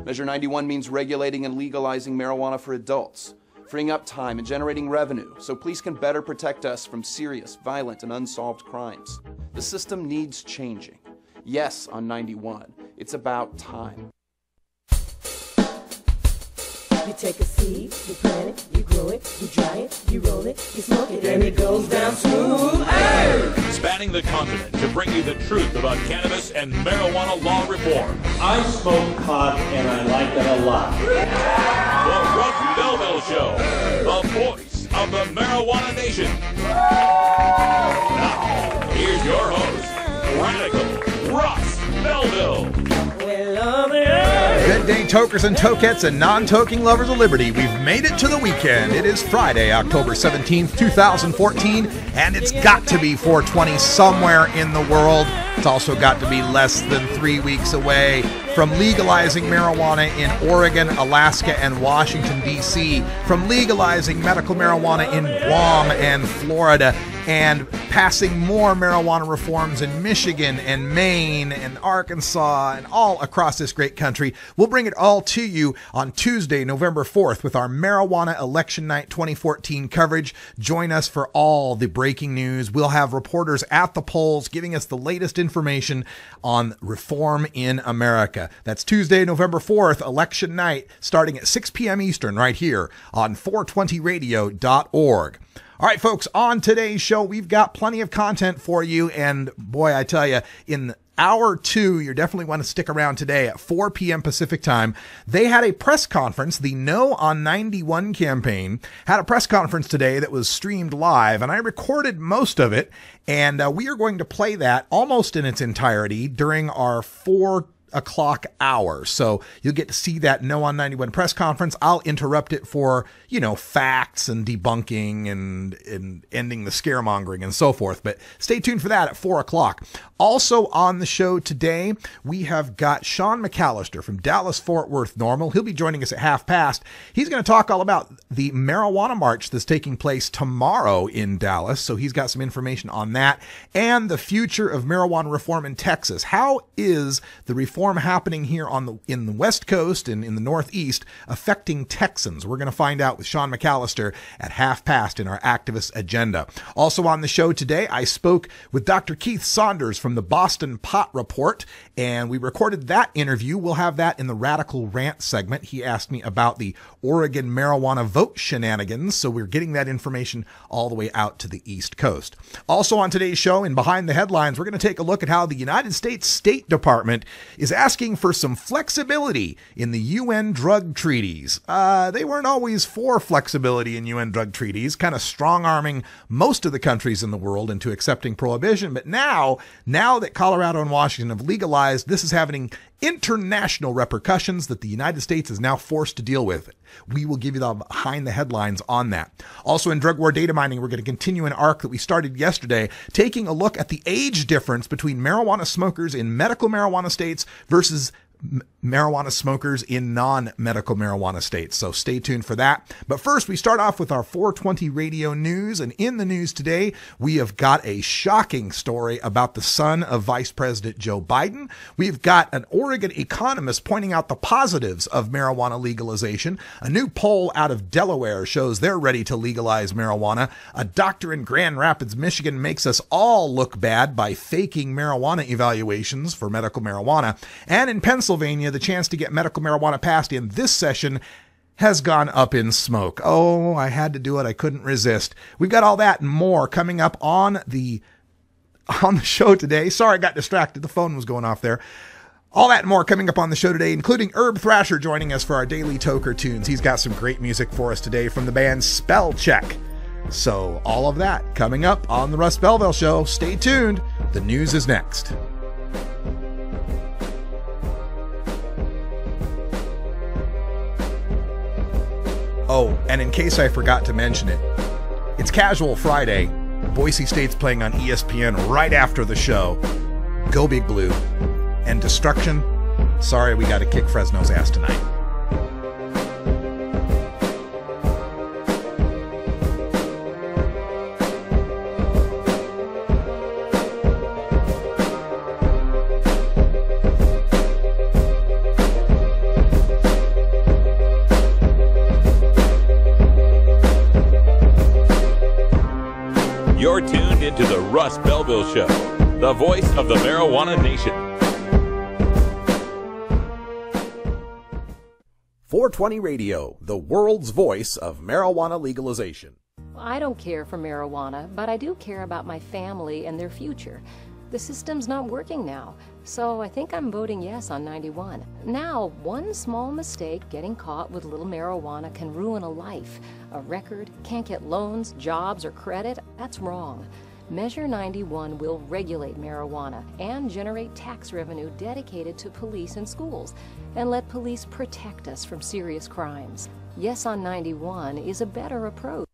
Measure 91 means regulating and legalizing marijuana for adults, freeing up time and generating revenue so police can better protect us from serious, violent, and unsolved crimes. The system needs changing. Yes, on 91, it's about time. You take a seed, you plant it, you grow it, you dry it, you roll it, you smoke it, and it goes down smooth. Hey! Spanning the continent to bring you the truth about cannabis and marijuana law reform. I smoke pot and I like it a lot. The Russ Belville Show, the voice of the marijuana nation. Now, here's your host, Radical Russ Belville. Good day, tokers and tokettes and non-toking lovers of liberty. We've made it to the weekend. It is Friday, October 17th, 2014, and it's got to be 420 somewhere in the world. It's also got to be less than 3 weeks away from legalizing marijuana in Oregon, Alaska, and Washington, D.C., from legalizing medical marijuana in Guam and Florida, and passing more marijuana reforms in Michigan and Maine and Arkansas and all across this great country. We'll bring it all to you on Tuesday, November 4th with our Marijuana Election Night 2014 coverage. Join us for all the breaking news. We'll have reporters at the polls giving us the latest information on reform in America. That's Tuesday, November 4th, Election Night, starting at 6 p.m. Eastern right here on 420radio.org. All right, folks, on today's show, we've got plenty of content for you. And boy, I tell you, in hour 2, you definitely want to stick around today at 4 p.m. Pacific time. They had a press conference. The No on 91 campaign had a press conference today that was streamed live, and I recorded most of it. And we are going to play that almost in its entirety during our 4 o'clock hour. So you'll get to see that No on 91 press conference. I'll interrupt it for, facts and debunking and ending the scaremongering and so forth. But stay tuned for that at 4 o'clock. Also on the show today, we have got Shaun McAlister from Dallas-Fort Worth NORML. He'll be joining us at 5:30. He's going to talk all about the marijuana march that's taking place tomorrow in Dallas. So he's got some information on that and the future of marijuana reform in Texas. How is the reform happening here in the West Coast and in the Northeast affecting Texans? We're going to find out with Shaun McAlister at 5:30 in our activist agenda. Also on the show today, I spoke with Dr. Keith Saunders from the Boston Pot Report, and we recorded that interview. We'll have that in the Radical Rant segment. He asked me about the Oregon marijuana vote shenanigans, so we're getting that information all the way out to the East Coast. Also on today's show, in Behind the Headlines, we're going to take a look at how the United States State Department is asking for some flexibility in the UN Drug Treaties. They weren't always for flexibility in UN Drug Treaties, kind of strong-arming most of the countries in the world into accepting prohibition. But now that Colorado and Washington have legalized, this is having international repercussions that the United States is now forced to deal with. We will give you the behind the headlines on that. Also in drug war data mining, we're going to continue an arc that we started yesterday, taking a look at the age difference between marijuana smokers in medical marijuana states versus marijuana smokers in non-medical marijuana states. So stay tuned for that. But first, we start off with our 420 radio news. And in the news today, we have got a shocking story about the son of Vice President Joe Biden. We've got an Oregon economist pointing out the positives of marijuana legalization. A new poll out of Delaware shows they're ready to legalize marijuana. A doctor in Grand Rapids, Michigan makes us all look bad by faking marijuana evaluations for medical marijuana. And in Pennsylvania, the chance to get medical marijuana passed in this session has gone up in smoke. Oh, I had to do it. I couldn't resist. We've got all that and more coming up on the show today. Sorry, I got distracted. The phone was going off there. All that and more coming up on the show today, including Herb Thrasher joining us for our daily Toker Tunes. He's got some great music for us today from the band Spell Check. So all of that coming up on the Russ Belville Show. Stay tuned. The news is next. Oh, and in case I forgot to mention it, it's Casual Friday. Boise State's playing on ESPN right after the show. Go Big Blue. And Destruction. Sorry, we got to kick Fresno's ass tonight. Russ Belville Show, the voice of the marijuana nation. 420 Radio, the world's voice of marijuana legalization. I don't care for marijuana, but I do care about my family and their future. The system's not working now, so I think I'm voting yes on 91. Now, one small mistake, getting caught with a little marijuana, can ruin a life. A record, can't get loans, jobs, or credit. That's wrong. Measure 91 will regulate marijuana and generate tax revenue dedicated to police and schools, and let police protect us from serious crimes. Yes on 91 is a better approach.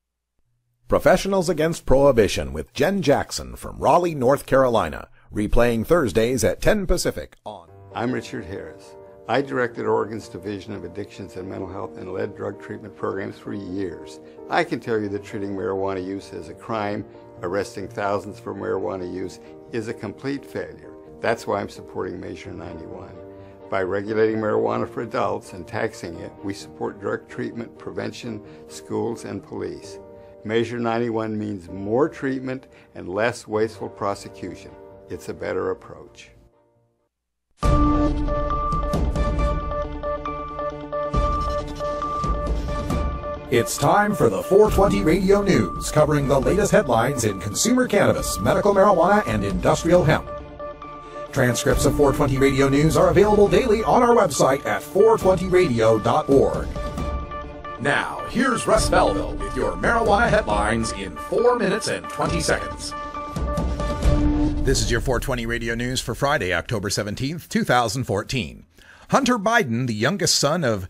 Professionals Against Prohibition with Jen Jackson from Raleigh, North Carolina, replaying Thursdays at 10 Pacific on. I'm Richard Harris. I directed Oregon's Division of Addictions and Mental Health and led drug treatment programs for years. I can tell you that treating marijuana use as a crime, arresting thousands for marijuana use, is a complete failure. That's why I'm supporting Measure 91. By regulating marijuana for adults and taxing it, we support drug treatment, prevention, schools, and police. Measure 91 means more treatment and less wasteful prosecution. It's a better approach. It's time for the 420 Radio News, covering the latest headlines in consumer cannabis, medical marijuana, and industrial hemp. Transcripts of 420 Radio News are available daily on our website at 420radio.org. Now, here's Russ Belville with your marijuana headlines in 4 minutes and 20 seconds. This is your 420 Radio News for Friday, October 17th, 2014. Hunter Biden, the youngest son of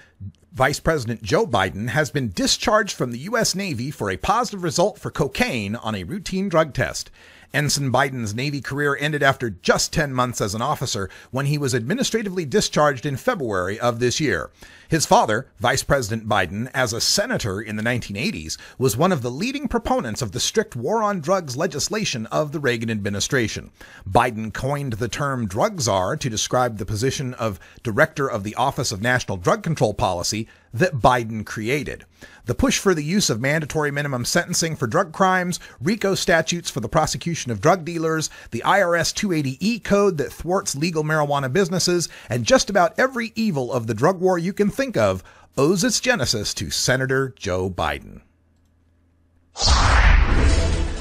Vice President Joe Biden, has been discharged from the U.S. Navy for a positive result for cocaine on a routine drug test. Ensign Biden's Navy career ended after just 10 months as an officer when he was administratively discharged in February of this year. His father, Vice President Biden, as a senator in the 1980s, was one of the leading proponents of the strict war on drugs legislation of the Reagan administration. Biden coined the term drug czar to describe the position of director of the Office of National Drug Control Policy that Biden created. The push for the use of mandatory minimum sentencing for drug crimes, RICO statutes for the prosecution of drug dealers, the IRS 280E code that thwarts legal marijuana businesses, and just about every evil of the drug war you can think of owes its genesis to Senator Joe Biden.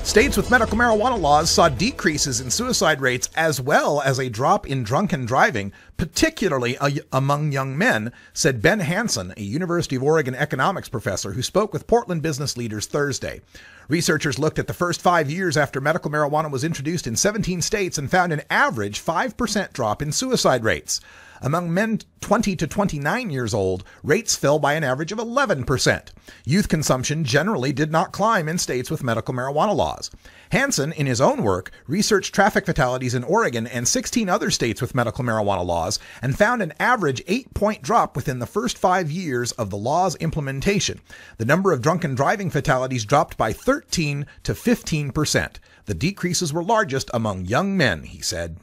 States with medical marijuana laws saw decreases in suicide rates as well as a drop in drunken driving, particularly among young men, said Ben Hansen, a University of Oregon economics professor who spoke with Portland business leaders Thursday. Researchers looked at the first 5 years after medical marijuana was introduced in 17 states and found an average 5% drop in suicide rates. Among men 20 to 29 years old, rates fell by an average of 11%. Youth consumption generally did not climb in states with medical marijuana laws. Hansen, in his own work, researched traffic fatalities in Oregon and 16 other states with medical marijuana laws and found an average 8-point drop within the first 5 years of the law's implementation. The number of drunken driving fatalities dropped by 13 to 15%. The decreases were largest among young men, he said.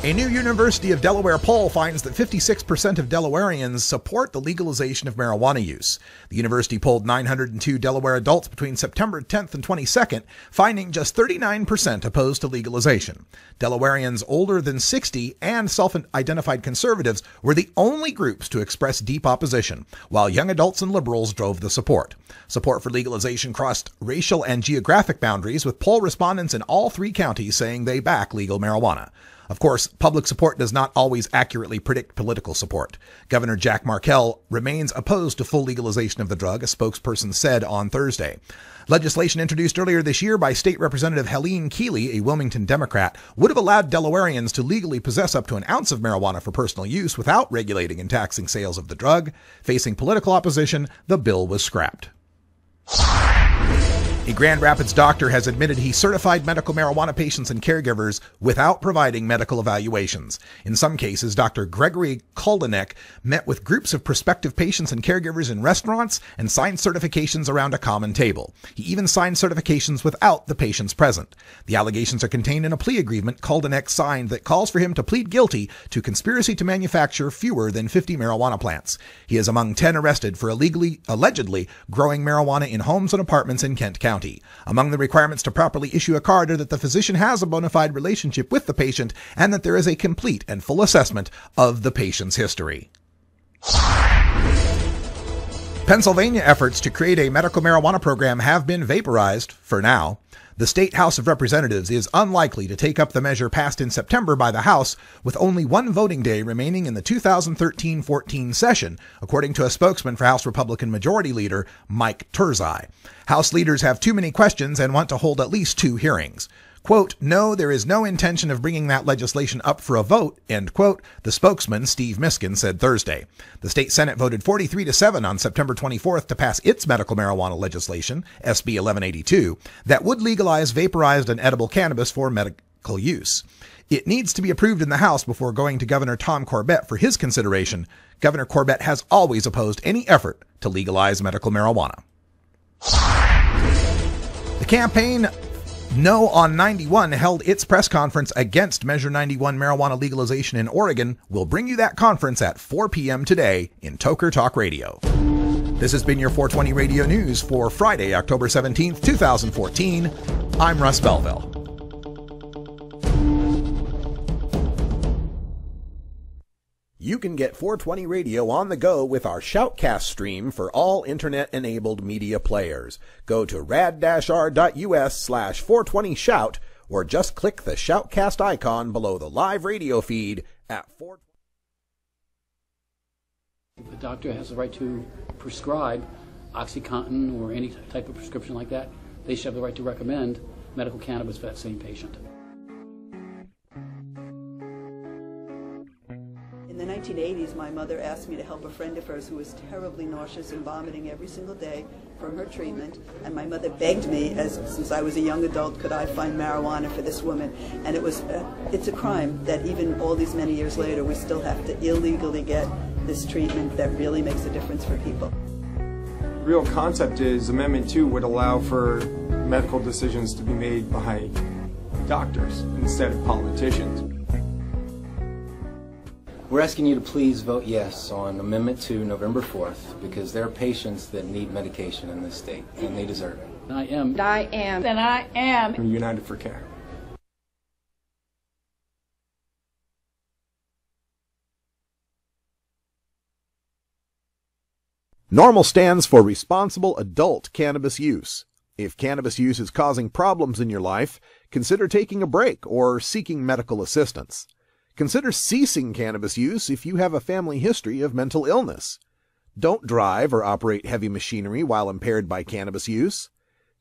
A new University of Delaware poll finds that 56% of Delawareans support the legalization of marijuana use. The university polled 902 Delaware adults between September 10th and 22nd, finding just 39% opposed to legalization. Delawareans older than 60 and self-identified conservatives were the only groups to express deep opposition, while young adults and liberals drove the support. Support for legalization crossed racial and geographic boundaries, with poll respondents in all 3 counties saying they back legal marijuana. Of course, public support does not always accurately predict political support. Governor Jack Markell remains opposed to full legalization of the drug, a spokesperson said on Thursday. Legislation introduced earlier this year by State Representative Helene Keeley, a Wilmington Democrat, would have allowed Delawareans to legally possess up to an ounce of marijuana for personal use without regulating and taxing sales of the drug. Facing political opposition, the bill was scrapped. A Grand Rapids doctor has admitted he certified medical marijuana patients and caregivers without providing medical evaluations. In some cases, Dr. Gregory Koldenek met with groups of prospective patients and caregivers in restaurants and signed certifications around a common table. He even signed certifications without the patients present. The allegations are contained in a plea agreement Koldenek signed that calls for him to plead guilty to conspiracy to manufacture fewer than 50 marijuana plants. He is among 10 arrested for allegedly growing marijuana in homes and apartments in Kent County. county. Among the requirements to properly issue a card are that the physician has a bona fide relationship with the patient and that there is a complete and full assessment of the patient's history. Pennsylvania efforts to create a medical marijuana program have been vaporized for now. The State House of Representatives is unlikely to take up the measure passed in September by the House, with only one voting day remaining in the 2013-14 session, according to a spokesman for House Republican Majority Leader Mike Turzai. House leaders have too many questions and want to hold at least 2 hearings. Quote, "No, there is no intention of bringing that legislation up for a vote," end quote, the spokesman, Steve Miskin, said Thursday. The state Senate voted 43-7 on September 24th to pass its medical marijuana legislation, SB 1182, that would legalize vaporized and edible cannabis for medical use. It needs to be approved in the House before going to Governor Tom Corbett for his consideration. Governor Corbett has always opposed any effort to legalize medical marijuana. The campaign No on 91 held its press conference against Measure 91 marijuana legalization in Oregon. We'll bring you that conference at 4 p.m. today in Toker Talk Radio. This has been your 420 Radio News for Friday, October 17th, 2014. I'm Russ Belville. You can get 420 Radio on the go with our Shoutcast stream for all internet-enabled media players. Go to rad-r.us/420shout or just click the Shoutcast icon below the live radio feed at 420. The doctor has the right to prescribe OxyContin or any type of prescription like that. They should have the right to recommend medical cannabis for that same patient. In the 1980s, my mother asked me to help a friend of hers who was terribly nauseous and vomiting every single day from her treatment, and my mother begged me, since I was a young adult, could I find marijuana for this woman? And it's a crime that even all these many years later, we still have to illegally get this treatment that really makes a difference for people. The real concept is Amendment 2 would allow for medical decisions to be made by doctors instead of politicians. We're asking you to please vote yes on Amendment 2 November 4th because there are patients that need medication in this state and they deserve it. I am. United for Care. NORML stands for Responsible Adult Cannabis Use. If cannabis use is causing problems in your life, consider taking a break or seeking medical assistance. Consider ceasing cannabis use if you have a family history of mental illness. Don't drive or operate heavy machinery while impaired by cannabis use.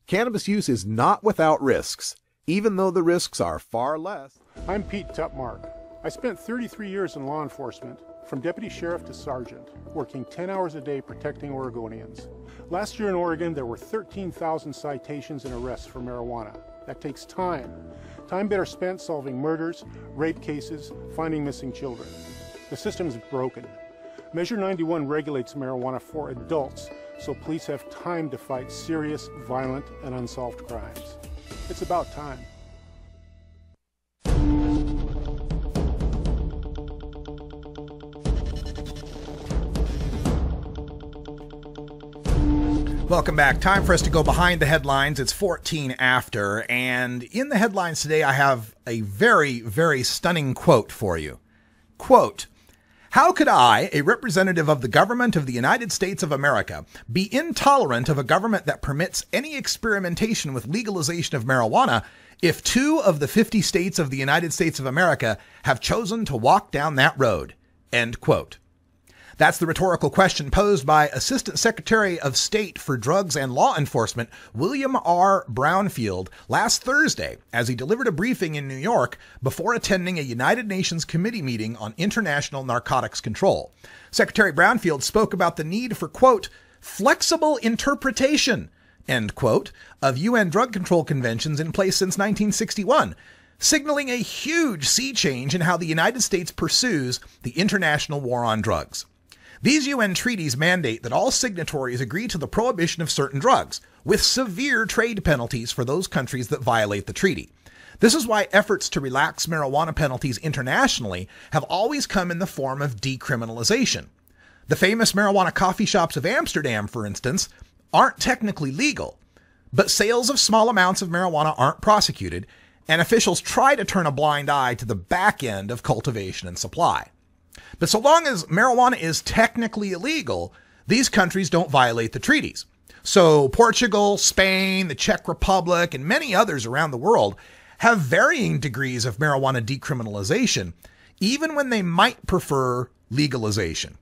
Cannabis use is not without risks, even though the risks are far less. I'm Pete Tupmark. I spent 33 years in law enforcement, from deputy sheriff to sergeant, working 10 hours a day protecting Oregonians. Last year in Oregon, there were 13,000 citations and arrests for marijuana. That takes time. Time better spent solving murders, rape cases, finding missing children. The system is broken. Measure 91 regulates marijuana for adults, so police have time to fight serious, violent, and unsolved crimes. It's about time. Welcome back. Time for us to go behind the headlines. It's 14 after, and in the headlines today, I have a very, very stunning quote for you. Quote, "How could I, a representative of the government of the United States of America, be intolerant of a government that permits any experimentation with legalization of marijuana if 2 of the 50 states of the United States of America have chosen to walk down that road?" End quote. That's the rhetorical question posed by Assistant Secretary of State for Drugs and Law Enforcement, William R. Brownfield, last Thursday as he delivered a briefing in New York before attending a United Nations committee meeting on international narcotics control. Secretary Brownfield spoke about the need for, quote, "flexible interpretation," end quote, of UN drug control conventions in place since 1961, signaling a huge sea change in how the United States pursues the international war on drugs. These UN treaties mandate that all signatories agree to the prohibition of certain drugs, with severe trade penalties for those countries that violate the treaty. This is why efforts to relax marijuana penalties internationally have always come in the form of decriminalization. The famous marijuana coffee shops of Amsterdam, for instance, aren't technically legal, But sales of small amounts of marijuana aren't prosecuted, and officials try to turn a blind eye to the back end of cultivation and supply. But so long as marijuana is technically illegal, these countries don't violate the treaties. So Portugal, Spain, the Czech Republic, and many others around the world have varying degrees of marijuana decriminalization, even when they might prefer legalization.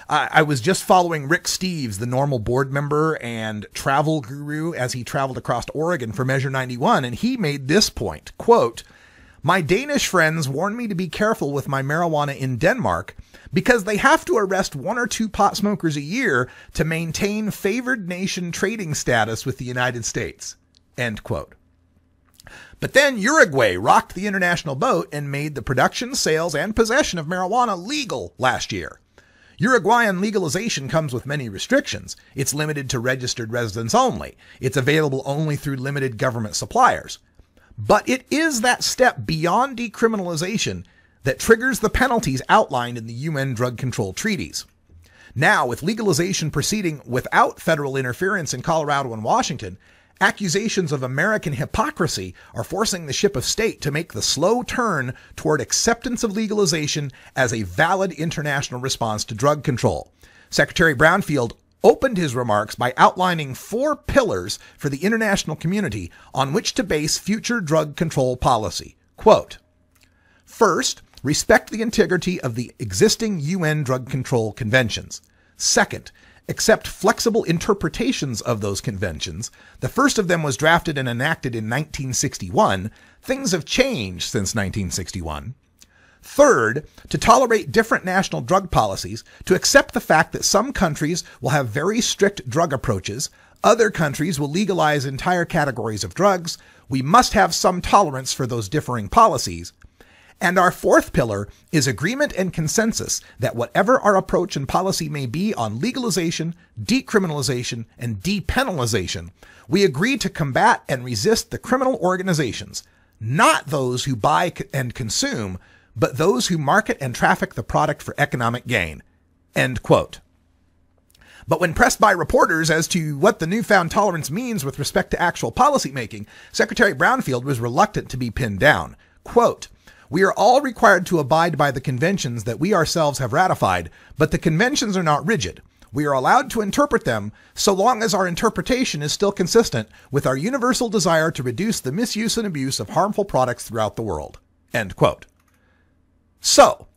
I was just following Rick Steves, the NORML board member and travel guru, as he traveled across Oregon for Measure 91, and he made this point, quote, "My Danish friends warned me to be careful with my marijuana in Denmark because they have to arrest 1 or 2 pot smokers a year to maintain favored nation trading status with the United States." End quote. But then Uruguay rocked the international boat and made the production, sales, and possession of marijuana legal last year. Uruguayan legalization comes with many restrictions. It's limited to registered residents only. It's available only through limited government suppliers. But it is that step beyond decriminalization that triggers the penalties outlined in the UN Drug Control Treaties. Now, with legalization proceeding without federal interference in Colorado and Washington, accusations of American hypocrisy are forcing the ship of state to make the slow turn toward acceptance of legalization as a valid international response to drug control. Secretary Brownfield opened his remarks by outlining 4 pillars for the international community on which to base future drug control policy. Quote, "First, respect the integrity of the existing UN drug control conventions. Second, accept flexible interpretations of those conventions. The first of them was drafted and enacted in 1961. Things have changed since 1961. Third, to tolerate different national drug policies, to accept the fact that some countries will have very strict drug approaches, other countries will legalize entire categories of drugs. We must have some tolerance for those differing policies. And our fourth pillar is agreement and consensus that whatever our approach and policy may be on legalization, decriminalization, and depenalization, we agree to combat and resist the criminal organizations, not those who buy and consume, but those who market and traffic the product for economic gain." End quote. But when pressed by reporters as to what the newfound tolerance means with respect to actual policymaking, Secretary Brownfield was reluctant to be pinned down. Quote, "We are all required to abide by the conventions that we ourselves have ratified, but the conventions are not rigid. We are allowed to interpret them so long as our interpretation is still consistent with our universal desire to reduce the misuse and abuse of harmful products throughout the world." End quote. So,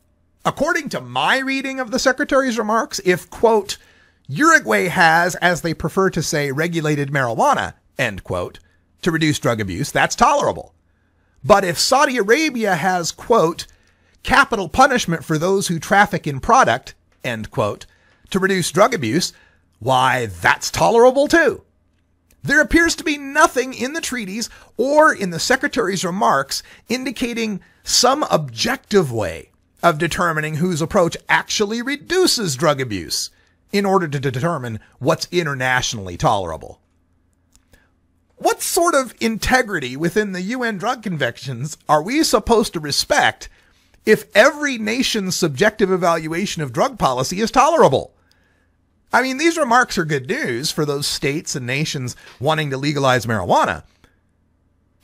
according to my reading of the Secretary's remarks, if, quote, "Uruguay has, as they prefer to say, regulated marijuana," end quote, to reduce drug abuse, that's tolerable. But if Saudi Arabia has, quote, "capital punishment for those who traffic in product," end quote, to reduce drug abuse, why, that's tolerable too. There appears to be nothing in the treaties or in the Secretary's remarks indicating some objective way of determining whose approach actually reduces drug abuse in order to determine what's internationally tolerable. What sort of integrity within the UN drug conventions are we supposed to respect if every nation's subjective evaluation of drug policy is tolerable? I mean, these remarks are good news for those states and nations wanting to legalize marijuana,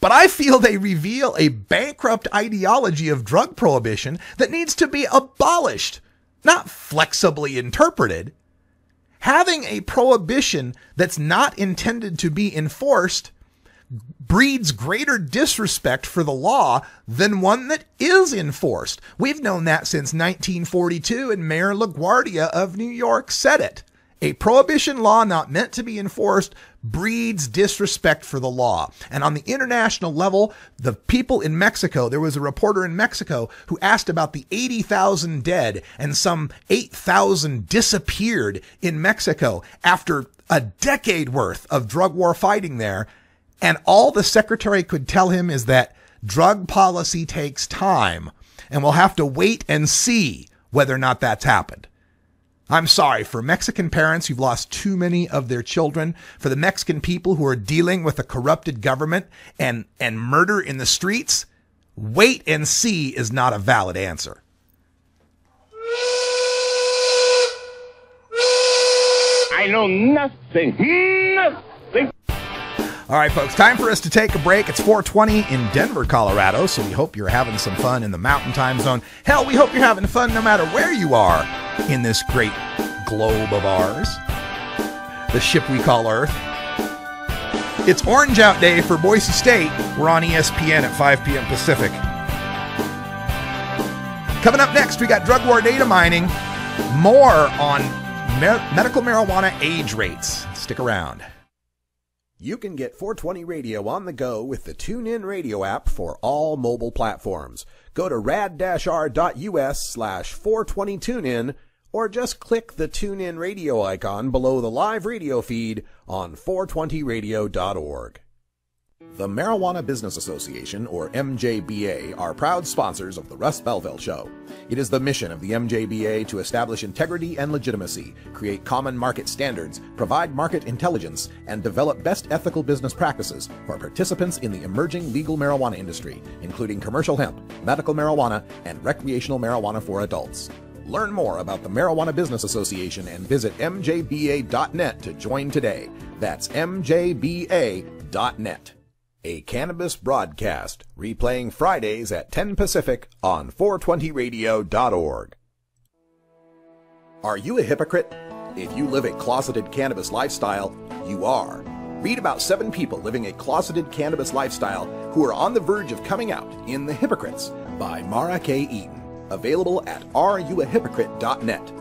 but I feel they reveal a bankrupt ideology of drug prohibition that needs to be abolished, not flexibly interpreted. Having a prohibition that's not intended to be enforced breeds greater disrespect for the law than one that is enforced. We've known that since 1942, and Mayor LaGuardia of New York said it. A prohibition law not meant to be enforced breeds disrespect for the law. And on the international level, the people in Mexico, there was a reporter in Mexico who asked about the 80,000 dead, and some 8,000 disappeared in Mexico after a decade worth of drug war fighting there. And all the secretary could tell him is that drug policy takes time, and we'll have to wait and see whether or not that's happened. I'm sorry for Mexican parents who've lost too many of their children, for the Mexican people who are dealing with a corrupted government and murder in the streets. Wait and see is not a valid answer. I know nothing. All right, folks, time for us to take a break. It's 4:20 in Denver, Colorado, so we hope you're having some fun in the Mountain Time Zone. Hell, we hope you're having fun no matter where you are in this great globe of ours, the ship we call Earth. It's Orange Out Day for Boise State. We're on ESPN at 5 p.m. Pacific. Coming up next, we got drug war data mining, more on medical marijuana age rates. Stick around. You can get 420 Radio on the go with the TuneIn Radio app for all mobile platforms. Go to rad-r.us/420tunein or just click the TuneIn Radio icon below the live radio feed on 420radio.org. The Marijuana Business Association, or MJBA, are proud sponsors of the Russ Belville Show. It is the mission of the MJBA to establish integrity and legitimacy, create common market standards, provide market intelligence, and develop best ethical business practices for participants in the emerging legal marijuana industry, including commercial hemp, medical marijuana, and recreational marijuana for adults. Learn more about the Marijuana Business Association and visit mjba.net to join today. That's mjba.net. A cannabis broadcast, replaying Fridays at 10 Pacific on 420radio.org. Are you a hypocrite? If you live a closeted cannabis lifestyle, you are. Read about 7 people living a closeted cannabis lifestyle who are on the verge of coming out in The Hypocrites by Mara K. Eaton. Available at areyouahypocrite.net.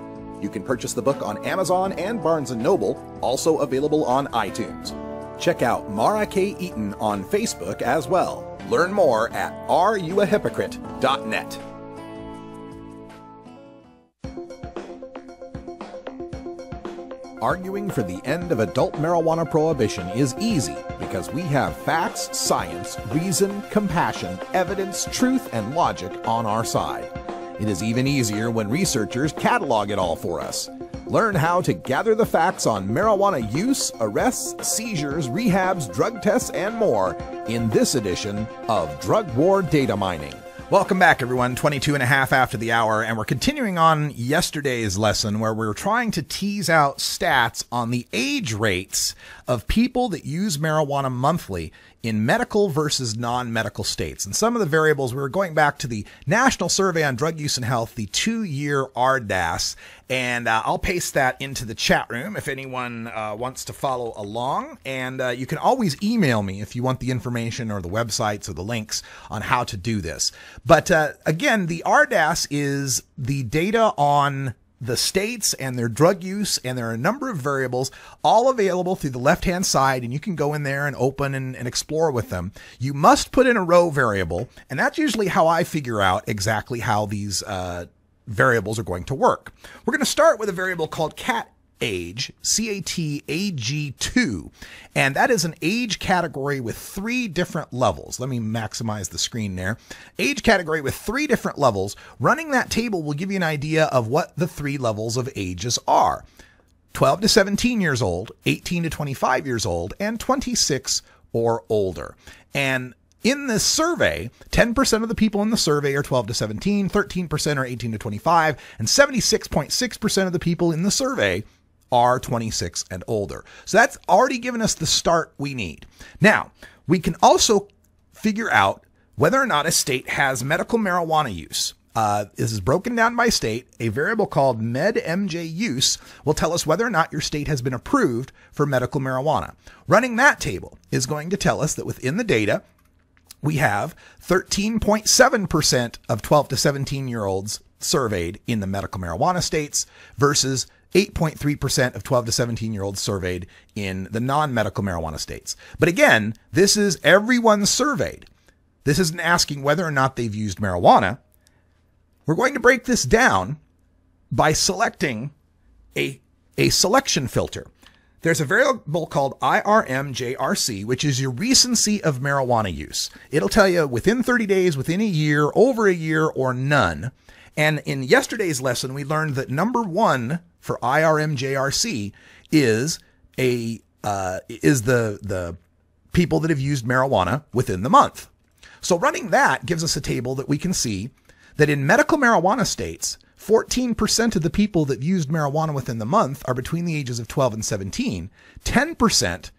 You can purchase the book on Amazon and Barnes & Noble, also available on iTunes. Check out Mara K. Eaton on Facebook as well. Learn more at areyouahypocrite.net. Arguing for the end of adult marijuana prohibition is easy because we have facts, science, reason, compassion, evidence, truth, and logic on our side. It is even easier when researchers catalog it all for us. Learn how to gather the facts on marijuana use, arrests, seizures, rehabs, drug tests, and more in this edition of Drug War Data Mining. Welcome back, everyone. 22 and a half after the hour, and we're continuing on yesterday's lesson where we're trying to tease out stats on the age rates of people that use marijuana monthly in medical versus non-medical states. And some of the variables, we were going back to the National Survey on Drug Use and Health, the 2-year RDAS, and I'll paste that into the chat room if anyone wants to follow along. And you can always email me if you want the information or the websites or the links on how to do this. But again, the RDAS is the data on the states and their drug use, and there are a number of variables all available through the left-hand side, and you can go in there and open and explore with them. You must put in a row variable, and that's usually how I figure out exactly how these variables are going to work. We're going to start with a variable called cat age, CATAG2, and that is an age category with 3 different levels. Let me maximize the screen there. Age category with 3 different levels. Running that table will give you an idea of what the 3 levels of ages are. 12 to 17 years old, 18 to 25 years old, and 26 or older. And in this survey, 10% of the people in the survey are 12 to 17, 13% are 18 to 25, and 76.6% of the people in the survey are 26 and older. So that's already given us the start we need. Now, we can also figure out whether or not a state has medical marijuana use. This is broken down by state. A variable called medmj use will tell us whether or not your state has been approved for medical marijuana. Running that table is going to tell us that within the data, we have 13.7% of 12 to 17-year-olds surveyed in the medical marijuana states versus 8.3% of 12 to 17-year-olds surveyed in the non-medical marijuana states. But again, this is everyone surveyed. This isn't asking whether or not they've used marijuana. We're going to break this down by selecting a selection filter. There's a variable called IRMJRC, which is your recency of marijuana use. It'll tell you within 30 days, within a year, over a year, or none. And in yesterday's lesson, we learned that number 1 for IRMJRC is the people that have used marijuana within the month. So running that gives us a table that we can see that in medical marijuana states, 14% of the people that used marijuana within the month are between the ages of 12 and 17. 10%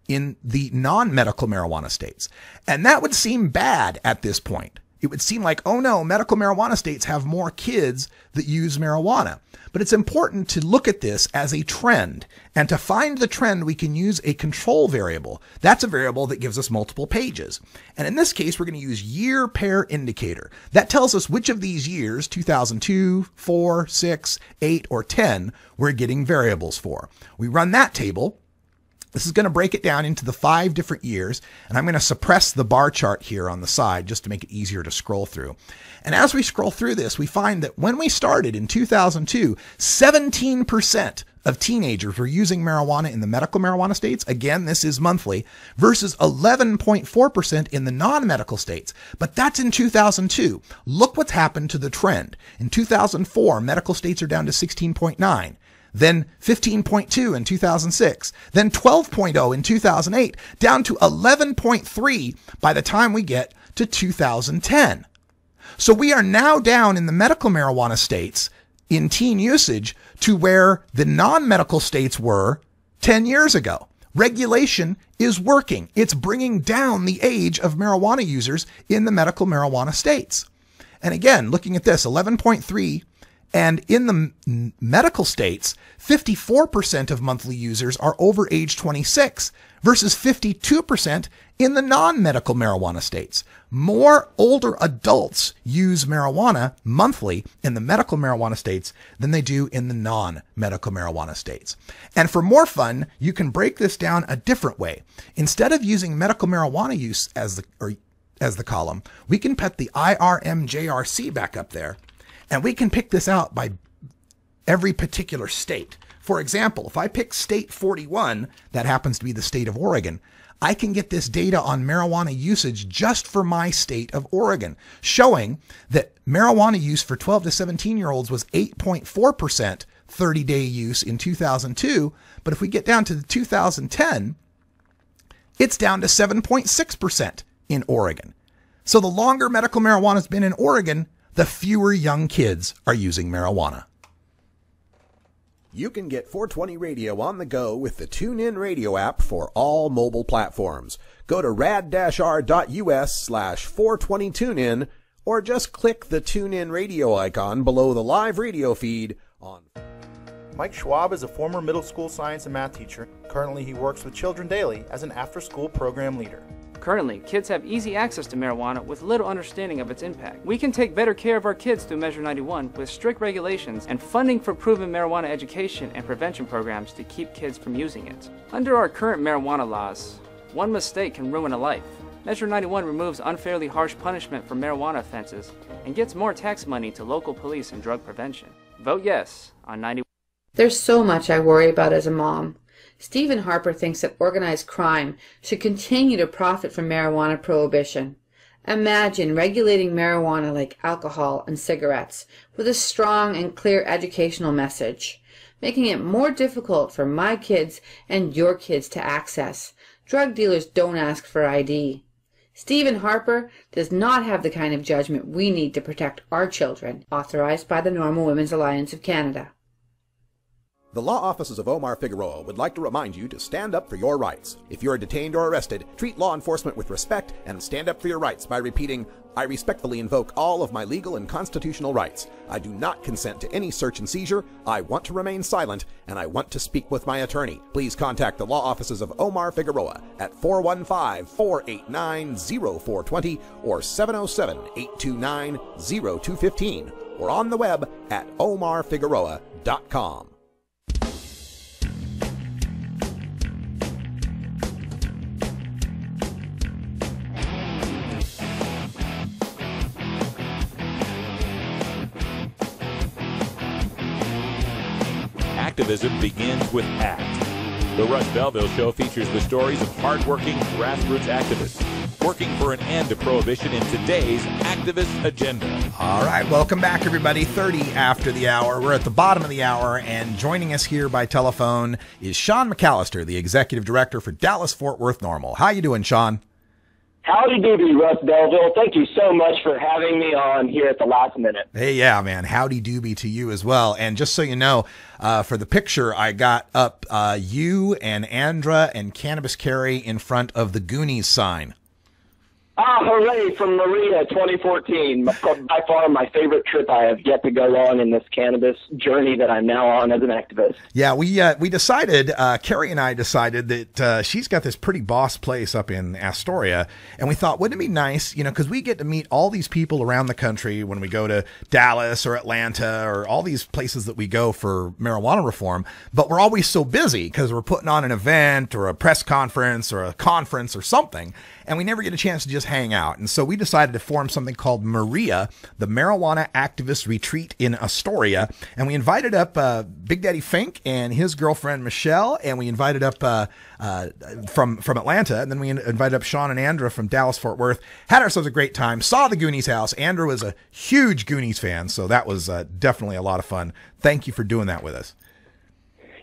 in the non-medical marijuana states. And that would seem bad at this point. It would seem like, oh no, medical marijuana states have more kids that use marijuana. But it's important to look at this as a trend. And to find the trend, we can use a control variable. That's a variable that gives us multiple pages. And in this case, we're going to use year pair indicator. That tells us which of these years, 2002, 4, 6, 8, or 10, we're getting variables for. We run that table. This is going to break it down into the 5 different years, and I'm going to suppress the bar chart here on the side just to make it easier to scroll through. And as we scroll through this, we find that when we started in 2002, 17% of teenagers were using marijuana in the medical marijuana states. Again, this is monthly, versus 11.4% in the non-medical states. But that's in 2002. Look what's happened to the trend. In 2004, medical states are down to 16.9. Then 15.2 in 2006, then 12.0 in 2008, down to 11.3 by the time we get to 2010. So we are now down in the medical marijuana states in teen usage to where the non-medical states were 10 years ago. Regulation is working. It's bringing down the age of marijuana users in the medical marijuana states. And again, looking at this, 11.3. And in the medical states, 54% of monthly users are over age 26 versus 52% in the non-medical marijuana states. More older adults use marijuana monthly in the medical marijuana states than they do in the non-medical marijuana states. And for more fun, you can break this down a different way. Instead of using medical marijuana use as the column, we can put the IRMJRC back up there. And we can pick this out by every particular state. For example, if I pick state 41, that happens to be the state of Oregon, I can get this data on marijuana usage just for my state of Oregon, showing that marijuana use for 12 to 17-year-olds was 8.4% 30-day use in 2002. But if we get down to 2010, it's down to 7.6% in Oregon. So the longer medical marijuana has been in Oregon, the fewer young kids are using marijuana. You can get 420 Radio on the go with the TuneIn Radio app for all mobile platforms. Go to rad-r.us/420tunein or just click the TuneIn Radio icon below the live radio feed on. Mike Schwab is a former middle school science and math teacher. Currently, he works with Children Daily as an after-school program leader. Currently, kids have easy access to marijuana with little understanding of its impact. We can take better care of our kids through Measure 91 with strict regulations and funding for proven marijuana education and prevention programs to keep kids from using it. Under our current marijuana laws, one mistake can ruin a life. Measure 91 removes unfairly harsh punishment for marijuana offenses and gets more tax money to local police and drug prevention. Vote yes on 91. There's so much I worry about as a mom. Stephen Harper thinks that organized crime should continue to profit from marijuana prohibition. Imagine regulating marijuana like alcohol and cigarettes with a strong and clear educational message, making it more difficult for my kids and your kids to access. Drug dealers don't ask for ID. Stephen Harper does not have the kind of judgment we need to protect our children, authorized by the NORML Women's Alliance of Canada. The law offices of Omar Figueroa would like to remind you to stand up for your rights. If you are detained or arrested, treat law enforcement with respect and stand up for your rights by repeating, "I respectfully invoke all of my legal and constitutional rights. I do not consent to any search and seizure. I want to remain silent, and I want to speak with my attorney." Please contact the law offices of Omar Figueroa at 415-489-0420 or 707-829-0215 or on the web at omarfigueroa.com. Activism begins with ACT. The Russ Belville Show features the stories of hardworking grassroots activists working for an end to prohibition in today's activist agenda. All right, welcome back, everybody. 30 after the hour. We're at the bottom of the hour, and joining us here by telephone is Shaun McAlister, the Executive Director for Dallas-Fort Worth NORML. How you doing, Shaun? Howdy doody, Russ Belville. Thank you so much for having me on here at the last minute. Hey, yeah, man. Howdy doobie to you as well. And just so you know, for the picture, I got up you and Andra and Cannabis Carry in front of the Goonies sign. Ah, hooray from Maria 2014. By far my favorite trip I have yet to go on in this cannabis journey that I'm now on as an activist. Yeah, we decided, Carrie and I decided that she's got this pretty boss place up in Astoria, and we thought, wouldn't it be nice, you know, because we get to meet all these people around the country when we go to Dallas or Atlanta or all these places that we go for marijuana reform, but we're always so busy because we're putting on an event or a press conference or a conference or something, and we never get a chance to just hang out. And so we decided to form something called Maria, the Marijuana Activist Retreat in Astoria. And we invited up Big Daddy Fink and his girlfriend Michelle, and we invited up from Atlanta, and then we invited up Shaun and Andra from Dallas, Fort Worth. Had ourselves a great time, saw the Goonies house. Andra was a huge Goonies fan, so that was definitely a lot of fun. Thank you for doing that with us.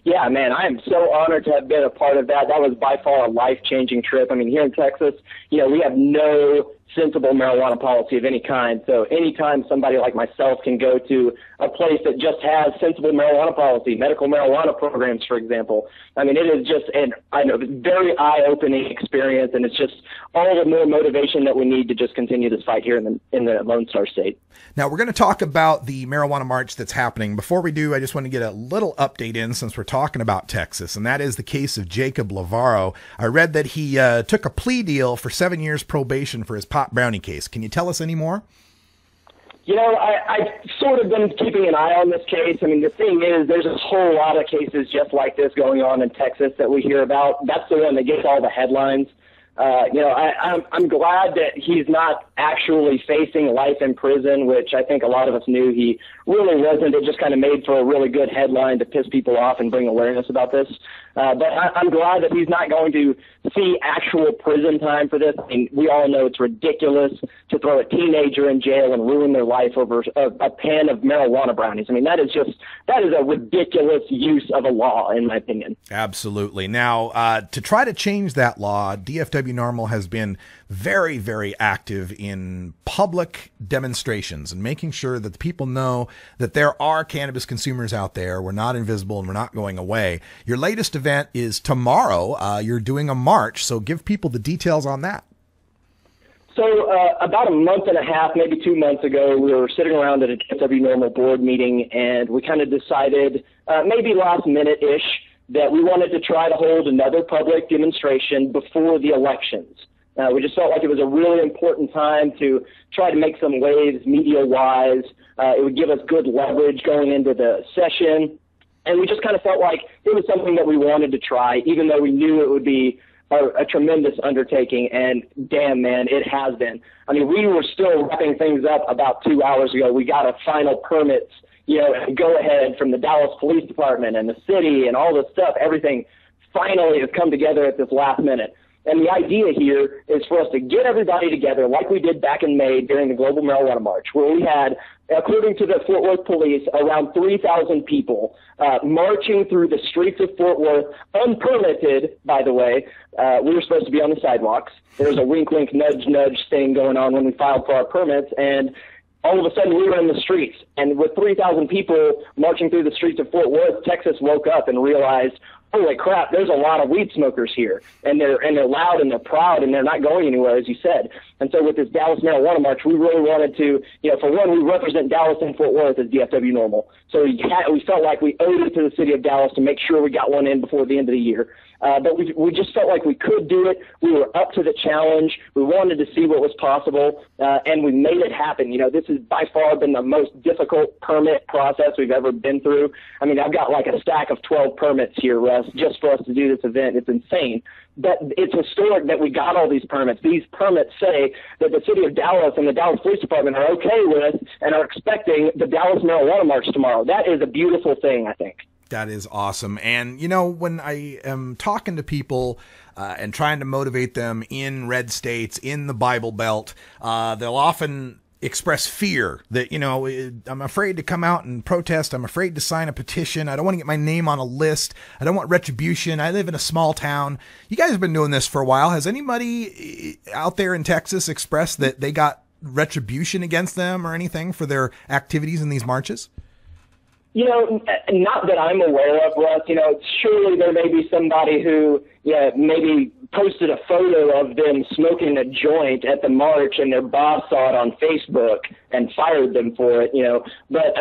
Yeah, man, I am so honored to have been a part of that. That was by far a life-changing trip. I mean, here in Texas, you know, we have no sensible marijuana policy of any kind. So anytime somebody like myself can go to a place that just has sensible marijuana policy, medical marijuana programs, for example, I mean, it is just very eye-opening experience, and it's just all the more motivation that we need to just continue this fight here in the Lone Star State. Now, we're going to talk about the marijuana march that's happening. Before we do, I just want to get a little update in since we're talking about Texas, and that is the case of Jacob Lavaro. I read that he took a plea deal for 7 years probation for his pot brownie case. Can you tell us any more? You know, I've sort of been keeping an eye on this case. I mean, the thing is, there's a whole lot of cases just like this going on in Texas that we hear about. That's the one that gets all the headlines. You know, I'm glad that he's not actually facing life in prison, which I think a lot of us knew he really wasn't. It just kind of made for a really good headline to piss people off and bring awareness about this. But I'm glad that he's not going to see actual prison time for this. I mean, we all know it's ridiculous to throw a teenager in jail and ruin their life over a pan of marijuana brownies. I mean, that is a ridiculous use of a law, in my opinion. Absolutely. Now, to try to change that law, DFW NORML has been very, very active in public demonstrations and making sure that the people know that there are cannabis consumers out there. We're not invisible and we're not going away. Your latest event is tomorrow. You're doing a march, so give people the details on that. So about a month and a half, maybe 2 months ago, we were sitting around at a DFW NORML board meeting, and we kind of decided, maybe last minute-ish, that we wanted to try to hold another public demonstration before the elections. We just felt like it was a really important time to try to make some waves media-wise. It would give us good leverage going into the session. And we just kind of felt like it was something that we wanted to try, even though we knew it would be a tremendous undertaking. And damn, man, it has been. I mean, we were still wrapping things up about 2 hours ago. We got a final permits, you know, go ahead from the Dallas Police Department and the city and all this stuff. Everything finally has come together at this last minute. And the idea here is for us to get everybody together like we did back in May during the Global Marijuana March, where we had, according to the Fort Worth police, around 3,000 people marching through the streets of Fort Worth, unpermitted, by the way. We were supposed to be on the sidewalks. There was a wink, wink, nudge, nudge thing going on when we filed for our permits, and all of a sudden we were in the streets. And with 3,000 people marching through the streets of Fort Worth, Texas woke up and realized, holy crap, there's a lot of weed smokers here, and they're loud and they're proud and they're not going anywhere, as you said. And so with this Dallas Marijuana March, we really wanted to, you know, for one, we represent Dallas and Fort Worth as DFW NORML. So we felt like we owed it to the city of Dallas to make sure we got one in before the end of the year. But we just felt like we could do it. We were up to the challenge. We wanted to see what was possible, and we made it happen. You know, this has by far been the most difficult permit process we've ever been through. I mean, I've got like a stack of 12 permits here, Russ, just for us to do this event. It's insane. But it's historic that we got all these permits. These permits say that the city of Dallas and the Dallas Police Department are okay with and are expecting the Dallas Marijuana March tomorrow. That is a beautiful thing, I think. That is awesome. And, you know, when I am talking to people and trying to motivate them in red states, in the Bible Belt, they'll often express fear that, I'm afraid to come out and protest. I'm afraid to sign a petition. I don't want to get my name on a list. I don't want retribution. I live in a small town. You guys have been doing this for a while. Has anybody out there in Texas expressed that they got retribution against them or anything for their activities in these marches? Not that I'm aware of, Russ. Surely there may be somebody who, maybe posted a photo of them smoking a joint at the march and their boss saw it on Facebook and fired them for it, But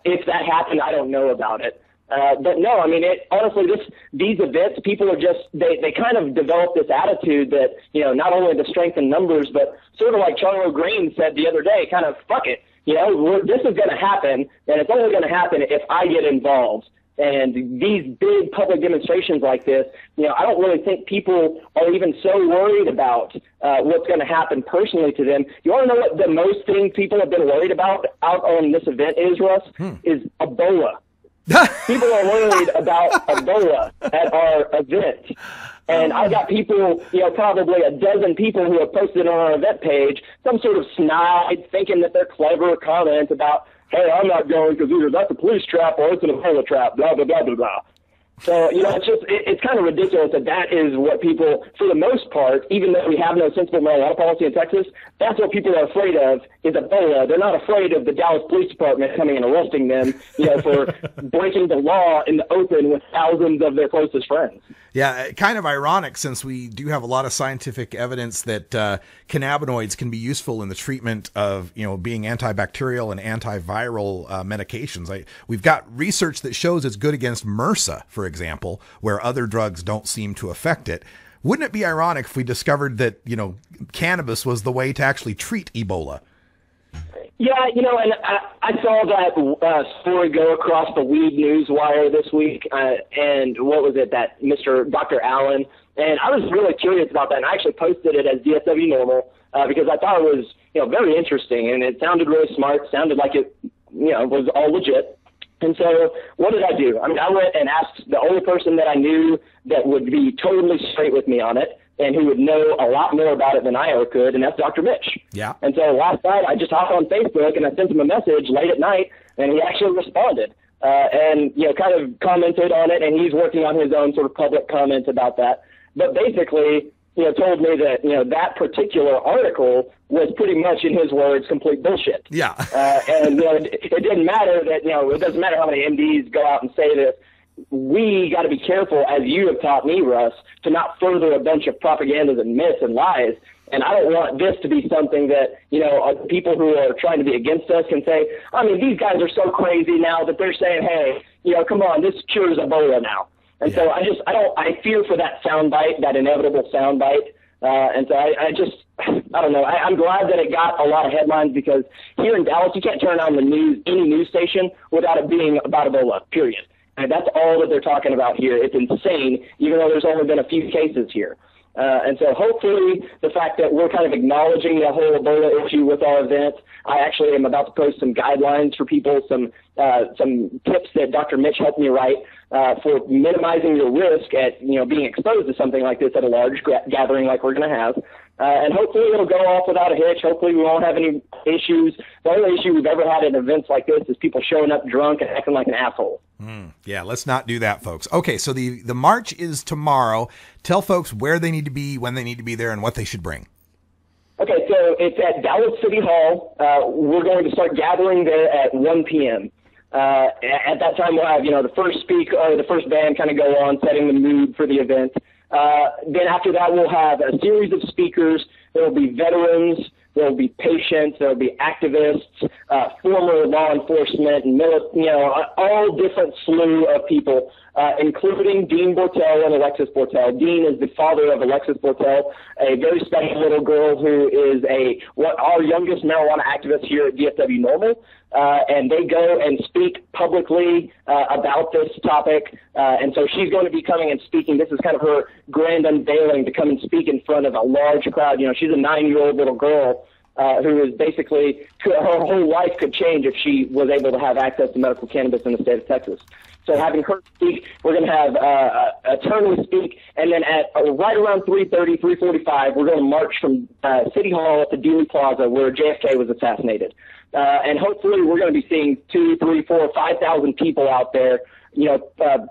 if that happened, I don't know about it. But no, honestly, these events, people are just, they kind of develop this attitude that, not only the strength in numbers, but sort of like Charlo Green said the other day, kind of, fuck it. This is going to happen, and it's only going to happen if I get involved. And these big public demonstrations like this, I don't really think people are even so worried about what's going to happen personally to them. You want to know what the most thing people have been worried about out on this event is, Russ? Is Ebola. People are worried about Ebola at our event. And I've got people, probably a dozen people who have posted on our event page some sort of snide, thinking that they're clever comment about, hey, I'm not going because either that's a police trap or it's an Ebola trap, blah, blah, blah, blah, blah. So, it's kind of ridiculous that is what people, for the most part, even though we have no sensible marijuana policy in Texas, that's what people are afraid of is Ebola. They're not afraid of the Dallas Police Department coming and arresting them, for breaking the law in the open with thousands of their closest friends. Yeah, kind of ironic since we do have a lot of scientific evidence that cannabinoids can be useful in the treatment of, being antibacterial and antiviral medications. We've got research that shows it's good against MRSA, for example, where other drugs don't seem to affect it. Wouldn't it be ironic if we discovered that, cannabis was the way to actually treat Ebola? Yeah, and I saw that story go across the weed news wire this week, and what was it, that Dr. Allen, and I was really curious about that, and I actually posted it as DFW NORML because I thought it was, very interesting, and it sounded really smart, sounded like it, was all legit. And so what did I do? I went and asked the only person that I knew that would be totally straight with me on it, and who would know a lot more about it than I ever could, and that's Dr. Mitch. Yeah. And so last night I just hopped on Facebook and I sent him a message late at night, and he actually responded and, kind of commented on it, and he's working on his own sort of public comments about that. But basically, told me that, that particular article was pretty much, in his words, complete bullshit. Yeah. And, it didn't matter that, it doesn't matter how many MDs go out and say this. We got to be careful, as you have taught me, Russ, to not further a bunch of propagandas and myths and lies. And I don't want this to be something that, people who are trying to be against us can say, these guys are so crazy now that they're saying, hey, come on, this cures Ebola now. And so I fear for that soundbite, that inevitable soundbite. And so I don't know. I'm glad that it got a lot of headlines because here in Dallas, you can't turn on the news, any news station, without it being about Ebola, period. And that's all that they're talking about here. It's insane, even though there's only been a few cases here. And so hopefully the fact that we're kind of acknowledging the whole Ebola issue with our event, I actually am about to post some guidelines for people, some tips that Dr. Mitch helped me write for minimizing your risk at, being exposed to something like this at a large gathering like we're going to have. And hopefully it'll go off without a hitch. Hopefully we won't have any issues. The only issue we've ever had at events like this is people showing up drunk and acting like an asshole. Yeah, let's not do that, folks. Okay, so the march is tomorrow. Tell folks where they need to be, when they need to be there, and what they should bring. Okay, so it's at Dallas City Hall. We're going to start gathering there at 1 p.m. At that time, we'll have, the first the first band kind of go on, setting the mood for the event. Then after that, we'll have a series of speakers. There will be veterans, there will be patients, there will be activists, former law enforcement, all different slew of people, including Dean Bortel and Alexis Bortel. Dean is the father of Alexis Bortel, a very special little girl who is our youngest marijuana activist here at DFW NORML. And they go and speak publicly about this topic. And so she's going to be coming and speaking. This is kind of her grand unveiling to come and speak in front of a large crowd. She's a 9-year-old little girl. who is basically, her whole life could change if she was able to have access to medical cannabis in the state of Texas. So having her speak, we're going to have attorneys speak, and then at right around 3:30, 3:45, we're going to march from City Hall to Dealey Plaza, where JFK was assassinated. And hopefully we're going to be seeing 2, 3, 4, 5,000 people out there,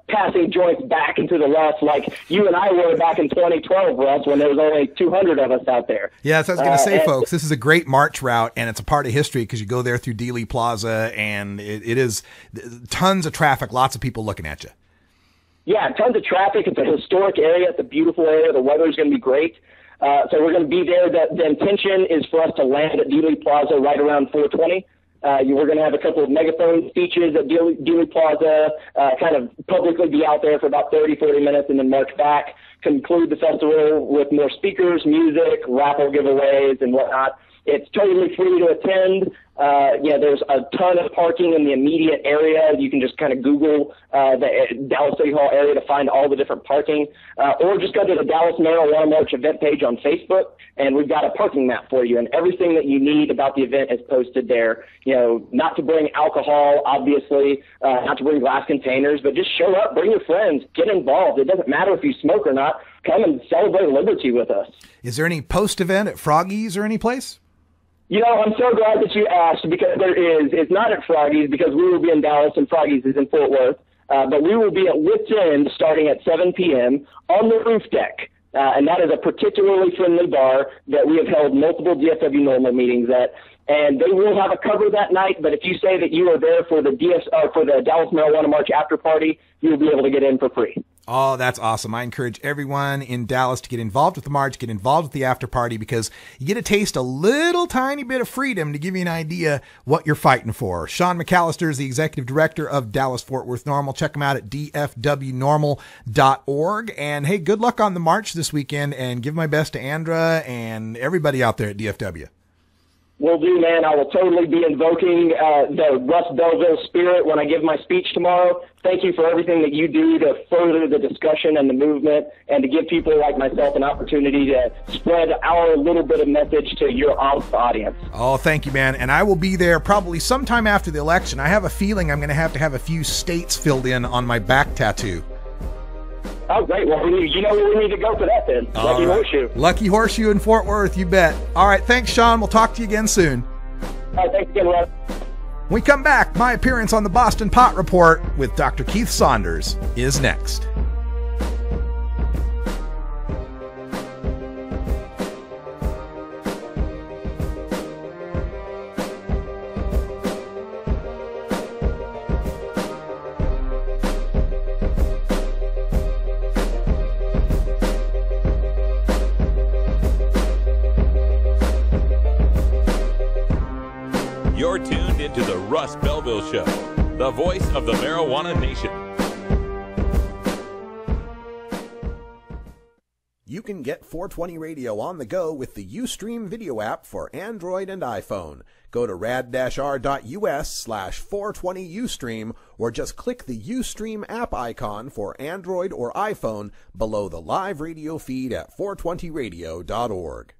passing joints back into the left like you and I were back in 2012, Russ, when there was only 200 of us out there. Yeah, that's what I was going to say, folks. This is a great march route, and it's a part of history because you go there through Dealey Plaza, and it is tons of traffic, lots of people looking at you. Yeah, tons of traffic. It's a historic area. It's a beautiful area. The weather's going to be great. So we're going to be there. The intention is for us to land at Dealey Plaza right around 4:20. We're going to have a couple of megaphone speeches at Dealey Plaza, kind of publicly be out there for about 30, 40 minutes and then march back, conclude the festival with more speakers, music, raffle giveaways, and whatnot. It's totally free to attend. There's a ton of parking in the immediate area. You can just kind of Google the Dallas City Hall area to find all the different parking, or just go to the Dallas Marijuana March event page on Facebook, and we've got a parking map for you, and everything that you need about the event is posted there. Not to bring alcohol, obviously, not to bring glass containers, but just show up, bring your friends, get involved. It doesn't matter if you smoke or not. Come and celebrate liberty with us. Is there any post-event at Froggy's or any place? I'm so glad that you asked, because there is. It's not at Froggy's because we will be in Dallas and Froggy's is in Fort Worth. But we will be at Wits End starting at 7 p.m. on the roof deck. And that is a particularly friendly bar that we have held multiple DFW NORML meetings at. And they will have a cover that night, but if you say that you are there for the Dallas Marijuana March after party, you will be able to get in for free. Oh, that's awesome. I encourage everyone in Dallas to get involved with the march, get involved with the after party, because you get to taste a little tiny bit of freedom to give you an idea what you're fighting for. Shaun McAlister is the executive director of Dallas Fort Worth NORML. Check him out at dfwnormal.org. And hey, good luck on the march this weekend, and give my best to Andra and everybody out there at DFW. Will do, man. I will totally be invoking the Russ Belville spirit when I give my speech tomorrow. Thank you for everything that you do to further the discussion and the movement, and to give people like myself an opportunity to spread our little bit of message to your audience. Oh, thank you, man. And I will be there probably sometime after the election. I have a feeling I'm going to have a few states filled in on my back tattoo. Oh, great. Well, you know where we need to go for that then. Lucky Horseshoe. Lucky Horseshoe in Fort Worth, you bet. All right, thanks, Shaun. We'll talk to you again soon. All right, thanks again, Russ. When we come back, my appearance on the Boston Pot Report with Dr. Keith Saunders is next. You're tuned into the Russ Belville Show, the voice of the marijuana nation. You can get 420 Radio on the go with the Ustream video app for Android and iPhone. Go to rad-r.us/420Ustream, or just click the Ustream app icon for Android or iPhone below the live radio feed at 420radio.org.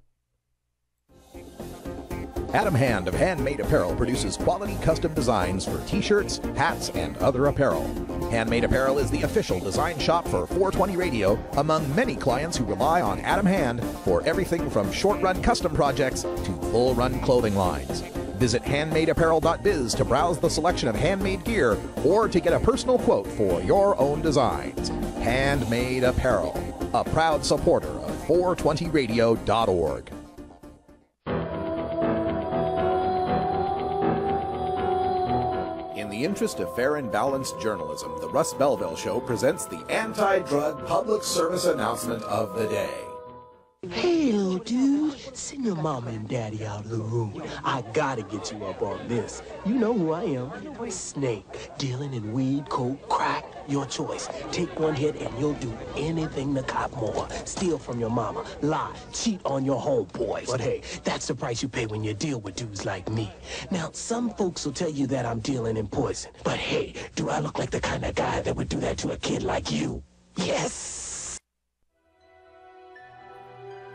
Adam Hand of Handmade Apparel produces quality custom designs for t-shirts, hats, and other apparel. Handmade Apparel is the official design shop for 420 Radio, among many clients who rely on Adam Hand for everything from short-run custom projects to full-run clothing lines. Visit handmadeapparel.biz to browse the selection of handmade gear or to get a personal quote for your own designs. Handmade Apparel, a proud supporter of 420radio.org. In the interest of fair and balanced journalism, the Russ Belville Show presents the anti-drug public service announcement of the day. Hey, little dude, send your mama and daddy out of the room. I gotta get you up on this. You know who I am. Snake, dealing in weed, coke, crack, your choice. Take one hit and you'll do anything to cop more. Steal from your mama, lie, cheat on your homeboys. But hey, that's the price you pay when you deal with dudes like me. Now, some folks will tell you that I'm dealing in poison. But hey, do I look like the kind of guy that would do that to a kid like you? Yes!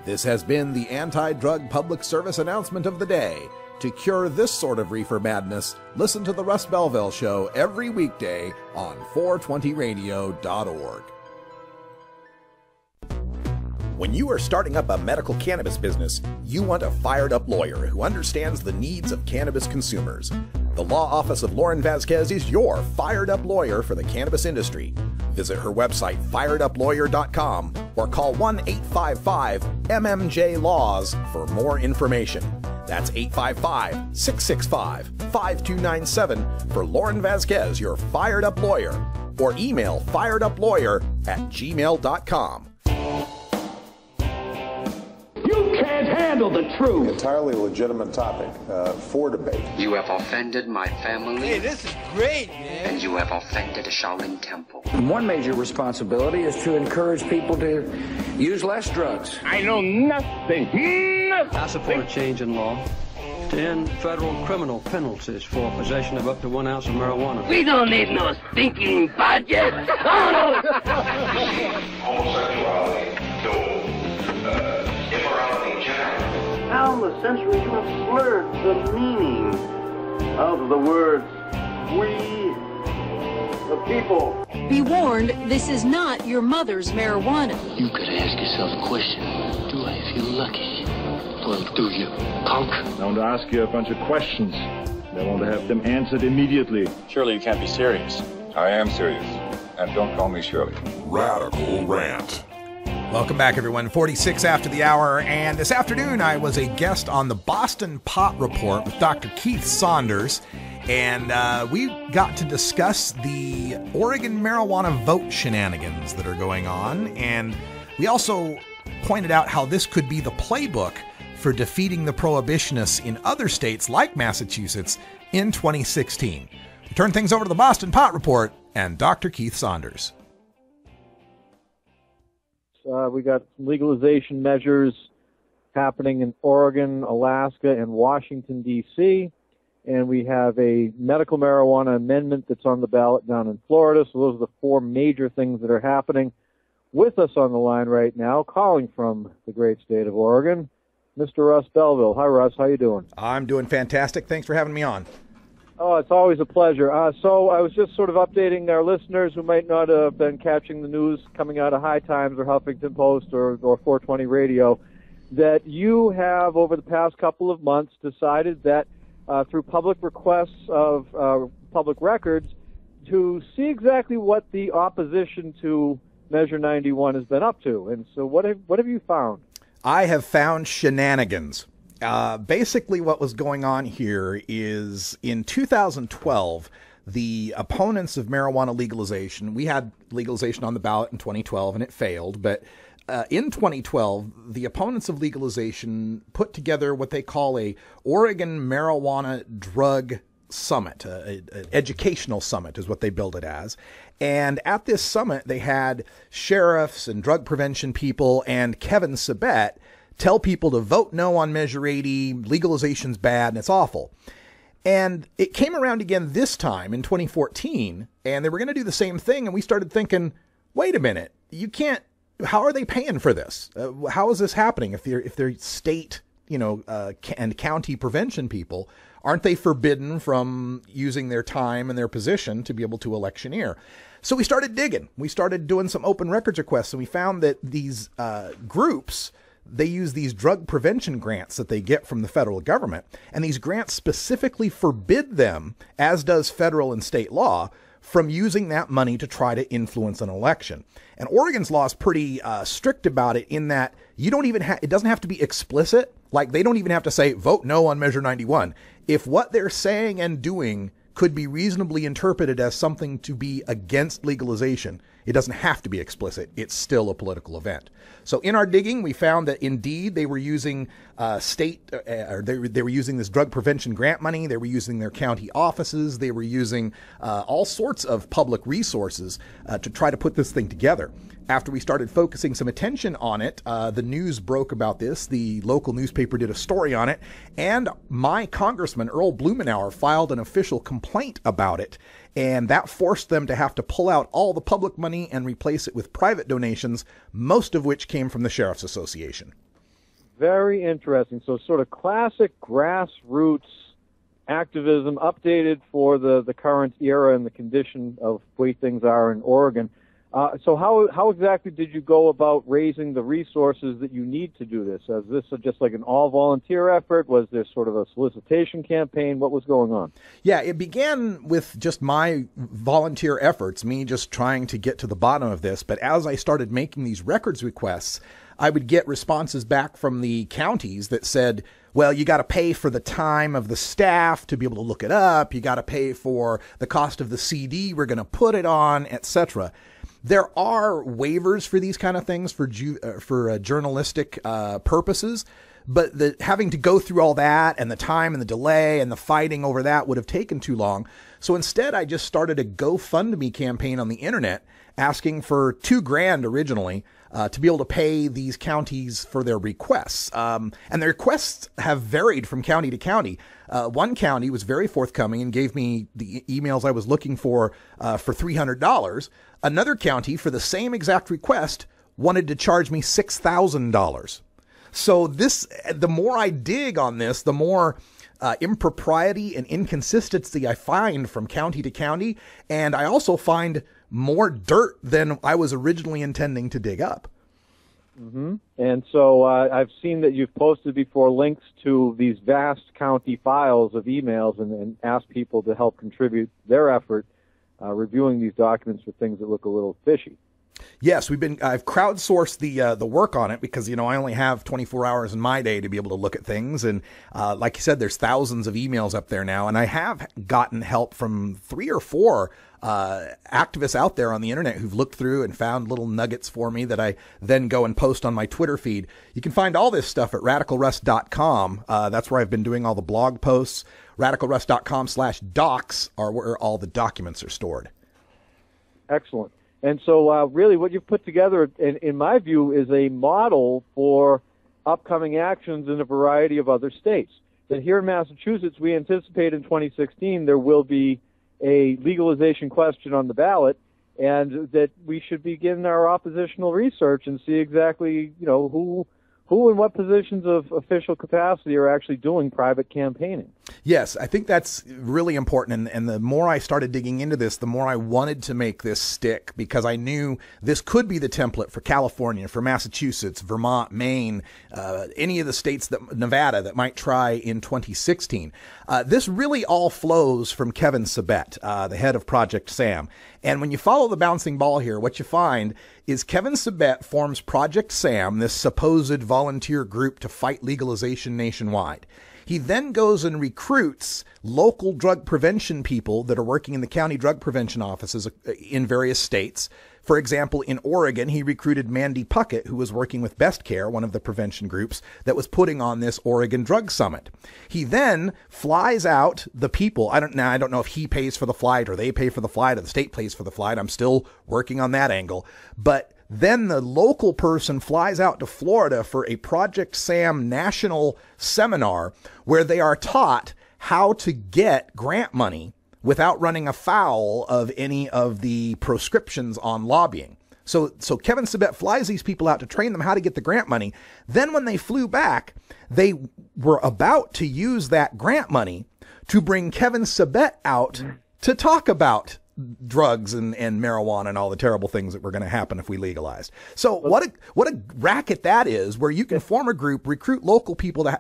This has been the anti-drug public service announcement of the day. To cure this sort of reefer madness, listen to the Russ Belville Show every weekday on 420radio.org. When you are starting up a medical cannabis business, you want a fired-up lawyer who understands the needs of cannabis consumers. The law office of Lauren Vasquez is your fired-up lawyer for the cannabis industry. Visit her website, fireduplawyer.com, or call 1-855-MMJ-LAWS for more information. That's 855-665-5297 for Lauren Vasquez, your fired-up lawyer, or email fireduplawyer@gmail.com. Handle the truth. Entirely legitimate topic for debate. You have offended my family. Hey, this is great, man. And you have offended a Shaolin temple. One major responsibility is to encourage people to use less drugs. I know nothing. I support a change in law to end federal criminal penalties for possession of up to 1 ounce of marijuana. We don't need no stinking budget. Homosexuality, immorality in general. Down the centuries, you have slurred the meaning of the words we, the people. Be warned, this is not your mother's marijuana. You could ask yourself a question. Do I feel lucky? Well, do you, punk? I want to ask you a bunch of questions. I want to have them answered immediately. Surely you can't be serious. I am serious. And don't call me Shirley. Radical Rant. Welcome back, everyone. 46 after the hour, and this afternoon I was a guest on the Boston Pot Report with Dr. Keith Saunders, and we got to discuss the Oregon marijuana vote shenanigans that are going on, and we also pointed out how this could be the playbook for defeating the prohibitionists in other states like Massachusetts in 2016. We turn things over to the Boston Pot Report and Dr. Keith Saunders. We got some legalization measures happening in Oregon, Alaska, and Washington, D.C., and we have a medical marijuana amendment that's on the ballot down in Florida. So those are the four major things that are happening. With us on the line right now, calling from the great state of Oregon, Mr. Russ Belville. Hi, Russ. How you doing? I'm doing fantastic. Thanks for having me on. Oh, it's always a pleasure. So I was just sort of updating our listeners who might not have been catching the news coming out of High Times or Huffington Post or 420 Radio, that you have, over the past couple of months, decided that through public requests of public records to see exactly what the opposition to Measure 91 has been up to. And so what have you found? I have found shenanigans. Basically what was going on here is in 2012, the opponents of marijuana legalization, we had legalization on the ballot in 2012 and it failed, but in 2012, the opponents of legalization put together what they call a Oregon Marijuana Drug Summit, an educational summit is what they billed it as. And at this summit, they had sheriffs and drug prevention people and Kevin Sabet tell people to vote no on Measure 80, legalization's bad, and it's awful. And it came around again this time in 2014, and they were going to do the same thing, and we started thinking, wait a minute, you can't, how are they paying for this? How is this happening? If they're state, and county prevention people, aren't they forbidden from using their time and their position to be able to electioneer? So we started digging. We started doing some open records requests, and we found that these groups, they use these drug prevention grants that they get from the federal government, and these grants specifically forbid them, as does federal and state law, from using that money to try to influence an election. And Oregon's law is pretty strict about it in that you don't even it doesn't have to be explicit. Like, they don't even have to say, vote no on Measure 91. If what they're saying and doing could be reasonably interpreted as something to be against legalization, it doesn't have to be explicit. It's still a political event. So in our digging, we found that indeed they were using they were using this drug prevention grant money. They were using their county offices. They were using all sorts of public resources to try to put this thing together. After we started focusing some attention on it, the news broke about this. The local newspaper did a story on it, and my congressman, Earl Blumenauer, filed an official complaint about it, and that forced them to have to pull out all the public money and replace it with private donations, most of which came from the Sheriff's Association. Very interesting. So sort of classic grassroots activism updated for the current era and the condition of the way things are in Oregon. So how exactly did you go about raising the resources that you need to do this? Is this just like an all-volunteer effort? Was there sort of a solicitation campaign? What was going on? Yeah, it began with just my volunteer efforts, me just trying to get to the bottom of this. But as I started making these records requests, I would get responses back from the counties that said, well, you got to pay for the time of the staff to be able to look it up. You got to pay for the cost of the CD we're going to put it on, etc. There are waivers for these kind of things for journalistic purposes, but having to go through all that and the time and the delay and the fighting over that would have taken too long. So instead, I just started a GoFundMe campaign on the internet asking for $2,000 originally to be able to pay these counties for their requests. And the requests have varied from county to county. One county was very forthcoming and gave me the emails I was looking for $300. Another county, for the same exact request, wanted to charge me $6,000. So the more I dig on this, the more impropriety and inconsistency I find from county to county. And I also find more dirt than I was originally intending to dig up. Mm-hmm. And so I've seen that you've posted before links to these vast county files of emails and asked people to help contribute their effort reviewing these documents for things that look a little fishy. Yes, I've crowdsourced the work on it because, I only have 24 hours in my day to be able to look at things. And like you said, there's thousands of emails up there now. And I have gotten help from 3 or 4 activists out there on the internet who've looked through and found little nuggets for me that I then go and post on my Twitter feed. You can find all this stuff at radicalruss.com. That's where I've been doing all the blog posts. radicalruss.com/docs are where all the documents are stored. Excellent. And so really what you've put together, in my view, is a model for upcoming actions in a variety of other states. That here in Massachusetts, we anticipate in 2016 there will be a legalization question on the ballot, and that we should begin our oppositional research and see exactly, who in what positions of official capacity are actually doing private campaigning. Yes, I think that's really important. And the more I started digging into this, the more I wanted to make this stick, because I knew this could be the template for California, for Massachusetts, Vermont, Maine, any of the states, Nevada, that might try in 2016. This really all flows from Kevin Sabet, the head of Project SAM. And when you follow the bouncing ball here, what you find is Kevin Sabet forms Project SAM, this supposed volunteer group to fight legalization nationwide. He then goes and recruits local drug prevention people that are working in the county drug prevention offices in various states. For example, in Oregon, he recruited Mandy Puckett, who was working with Best Care, one of the prevention groups that was putting on this Oregon Drug Summit. He then flies out the people. I don't know if he pays for the flight or they pay for the flight or the state pays for the flight. I'm still working on that angle. But then the local person flies out to Florida for a Project SAM national seminar where they are taught how to get grant money without running afoul of any of the proscriptions on lobbying. So Kevin Sabet flies these people out to train them how to get the grant money. Then when they flew back, they were about to use that grant money to bring Kevin Sabet out to talk about drugs and marijuana and all the terrible things that were going to happen if we legalized. So what a racket that is, where you can form a group, recruit local people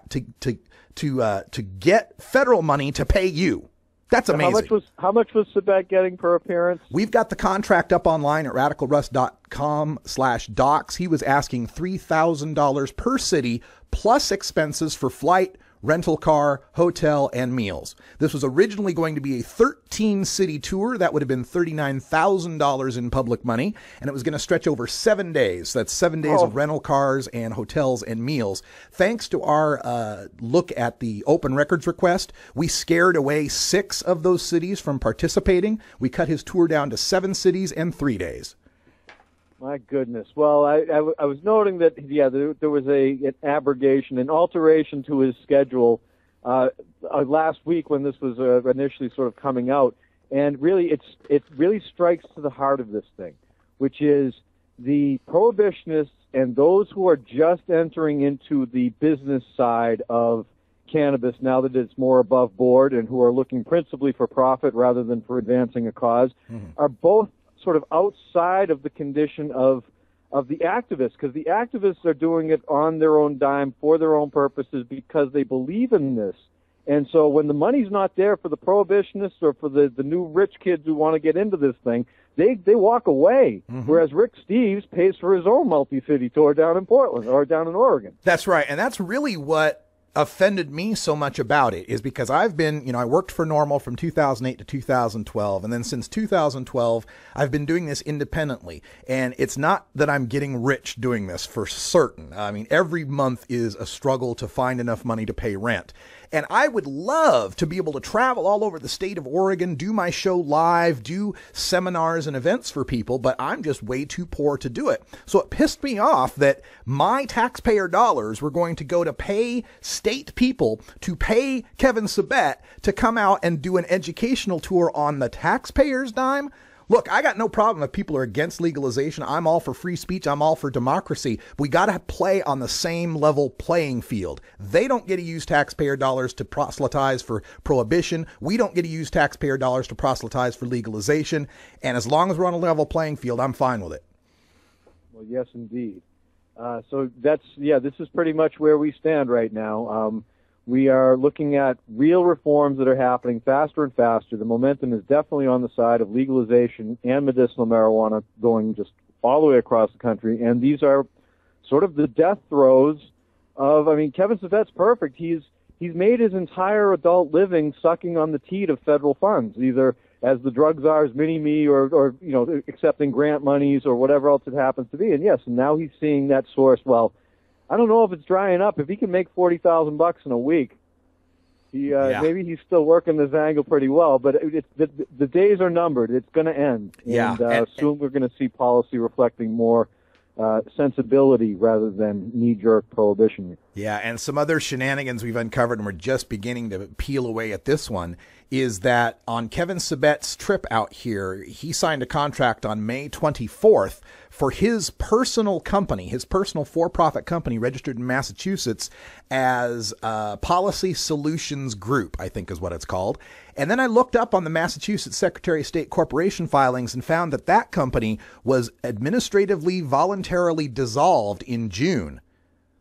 to get federal money to pay you. That's amazing. How much was Sabet getting per appearance? We've got the contract up online at radicalruss.com/docs. He was asking $3,000 per city plus expenses for flight, rental car, hotel, and meals. This was originally going to be a 13-city tour. That would have been $39,000 in public money, and it was going to stretch over 7 days. That's 7 days of rental cars and hotels and meals. Thanks to our look at the open records request, we scared away 6 of those cities from participating. We cut his tour down to 7 cities and 3 days. My goodness. Well, I was noting that, there was an abrogation, an alteration to his schedule last week when this was initially sort of coming out. And really, it really strikes to the heart of this thing, which is the prohibitionists and those who are just entering into the business side of cannabis now that it's more above board and who are looking principally for profit rather than for advancing a cause are both sort of outside of the condition of the activists, because the activists are doing it on their own dime for their own purposes because they believe in this. And so when the money's not there for the prohibitionists or for the new rich kids who want to get into this thing, they walk away. Whereas Rick Steves pays for his own multi-city tour down in Portland or down in Oregon. That's right. And that's really what offended me so much about it, is because I've been, I worked for NORML from 2008 to 2012. And then since 2012, I've been doing this independently. And it's not that I'm getting rich doing this, for certain. I mean, every month is a struggle to find enough money to pay rent. And I would love to be able to travel all over the state of Oregon, do my show live, do seminars and events for people, but I'm just way too poor to do it. So it pissed me off that my taxpayer dollars were going to go to pay state people to pay Kevin Sabet to come out and do an educational tour on the taxpayer's dime. Look, I got no problem if people are against legalization. I'm all for free speech. I'm all for democracy. We got to play on the same level playing field. They don't get to use taxpayer dollars to proselytize for prohibition. We don't get to use taxpayer dollars to proselytize for legalization. And as long as we're on a level playing field, I'm fine with it. Well, yes, indeed. So this is pretty much where we stand right now. We are looking at real reforms that are happening faster and faster. The momentum is definitely on the side of legalization and medicinal marijuana going just all the way across the country. And these are sort of the death throes of, Kevin Sabet's perfect. He's made his entire adult living sucking on the teat of federal funds, either as the drug czar's mini-me or accepting grant monies or whatever else it happens to be. And yes, now he's seeing that source. Well, I don't know if it's drying up. If he can make $40,000 in a week, maybe he's still working this angle pretty well. But the days are numbered. It's going to end. And soon we're going to see policy reflecting more sensibility rather than knee-jerk prohibition. Yeah, and some other shenanigans we've uncovered, and we're just beginning to peel away at this one, is that on Kevin Sabet's trip out here, he signed a contract on May 24th for his personal company, his personal for-profit company registered in Massachusetts as Policy Solutions Group, I think is what it's called. And then I looked up on the Massachusetts Secretary of State corporation filings and found that that company was administratively voluntarily dissolved in June.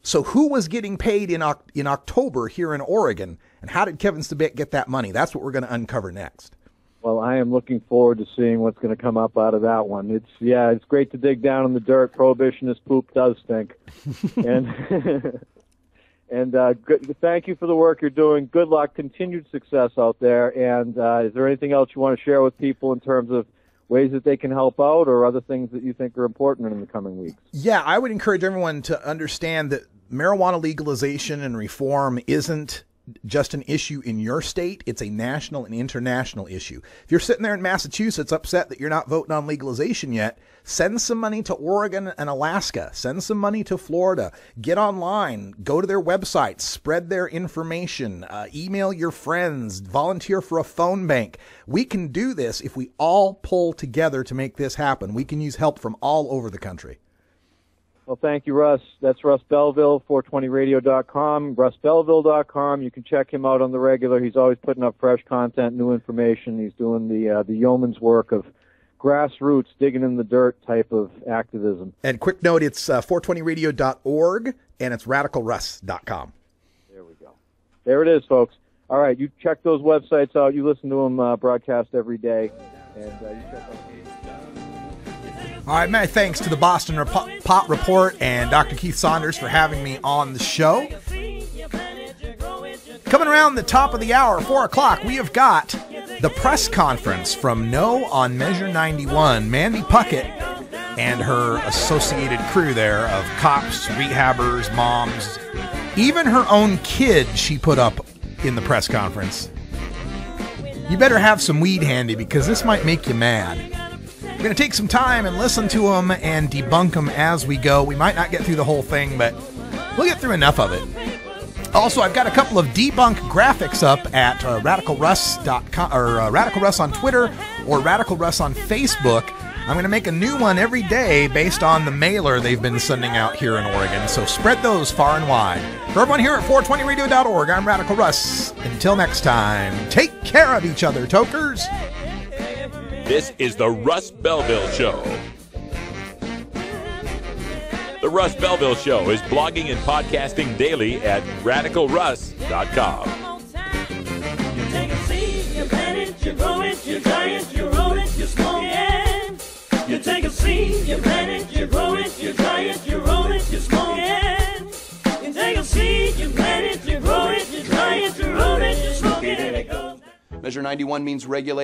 So who was getting paid in October here in Oregon, and how did Kevin Sabet get that money? That's what we're going to uncover next. Well, I am looking forward to seeing what's going to come up out of that one. It's great to dig down in the dirt. Prohibitionist poop does stink. And thank you for the work you're doing. Good luck, continued success out there. And is there anything else you want to share with people in terms of ways that they can help out or other things that you think are important in the coming weeks? Yeah, I would encourage everyone to understand that marijuana legalization and reform isn't just an issue in your state. It's a national and international issue. If you're sitting there in Massachusetts upset that you're not voting on legalization yet, send some money to Oregon and Alaska. Send some money to Florida. Get online. Go to their websites. Spread their information. Email your friends. Volunteer for a phone bank. We can do this if we all pull together to make this happen. We can use help from all over the country. Well, thank you, Russ. That's Russ Belville, 420radio.com, russbelville.com. You can check him out on the regular. He's always putting up fresh content, new information. He's doing the yeoman's work of grassroots, digging in the dirt type of activism. And quick note, it's 420radio.org, and it's radicalruss.com. There we go. There it is, folks. All right, you check those websites out. You listen to them broadcast every day, and you check out. All right, many thanks to the Boston Pot Report and Dr. Keith Saunders for having me on the show. Coming around the top of the hour, 4 o'clock, we have got the press conference from No on Measure 91. Mandy Puckett and her associated crew there of cops, rehabbers, moms, even her own kid she put up in the press conference. You better have some weed handy because this might make you mad. We're going to take some time and listen to them and debunk them as we go. We might not get through the whole thing, but we'll get through enough of it. Also, I've got a couple of debunk graphics up at radicalruss.com or Radical Russ on Twitter or Radical Russ on Facebook. I'm going to make a new one every day based on the mailer they've been sending out here in Oregon, so spread those far and wide. For everyone here at 420radio.org, I'm Radical Russ. Until next time, take care of each other, tokers. This is the Russ Belville Show. The Russ Belville Show is blogging and podcasting daily at radicalruss.com. You take a seed, you plant it, you grow it, you dry it, you roll it, you smoke it. You take a seed, you plant it, you grow it, you dry it, you roll it, you smoke it. You take a seed, you plant it, you grow it, you dry it, you roll it, you smoke it, and it goes. Measure 91 means regulate.